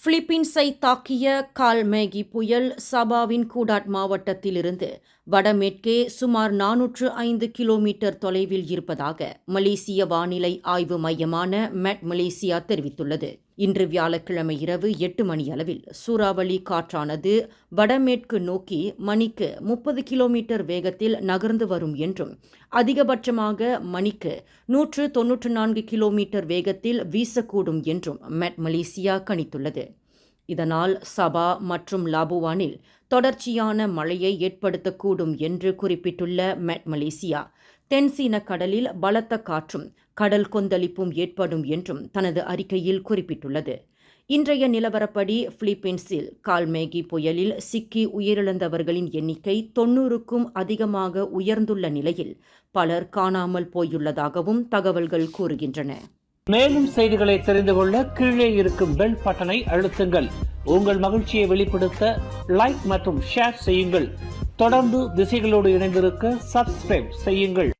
பிலிப்பீன்ஸை தாக்கிய கால் மேகி புயல் சபாவின் கூடாட் மாவட்டத்திலிருந்து வடமேற்கே சுமார் 405 கிலோமீட்டர் தொலைவில் இருப்பதாக மலேசிய வானிலை ஆய்வு மையமான மெட் மலேசியா தெரிவித்துள்ளது. இன்று வியாழக்கிழமை இரவு 8 மணியளவில் சூறாவளி காற்றானது வடமேற்கு நோக்கி மணிக்கு 30 கிலோமீட்டர் வேகத்தில் நகர்ந்து வரும் என்றும் அதிகபட்சமாக மணிக்கு 194 கிலோமீட்டர் வேகத்தில் வீசக்கூடும் என்றும் மெட் மலேசியா கணித்துள்ளது. இதனால் சபா மற்றும் லாபுவானில் தொடர்ச்சியான மழையை ஏற்படுத்தக்கூடும் என்று குறிப்பிட்டுள்ள மெட் மலேசியா, தென்சீன கடலில் பலத்த காற்றும் கடல் கொந்தளிப்பும் ஏற்படும் என்றும் தனது அறிக்கையில் குறிப்பிட்டுள்ளது. இன்றைய நிலவரப்படி பிலிப்பீன்ஸில் கால் மேகி புயலில் சிக்கி உயிரிழந்தவர்களின் எண்ணிக்கை 90க்கும் அதிகமாக உயர்ந்துள்ள நிலையில் பலர் காணாமல் போயுள்ளதாகவும் தகவல்கள் கூறுகின்றன. மேலும் செய்திகளை தெரிந்து கொள்ள கீழே இருக்கும் பெல் பட்டனை அழுத்துங்கள். உங்கள் மகிழ்ச்சியை வெளிப்படுத்த லைக் மற்றும் ஷேர் செய்யுங்கள். தொடர்ந்து திசைகளோடு இணைந்திருக்க சப்ஸ்கிரைப் செய்யுங்கள்.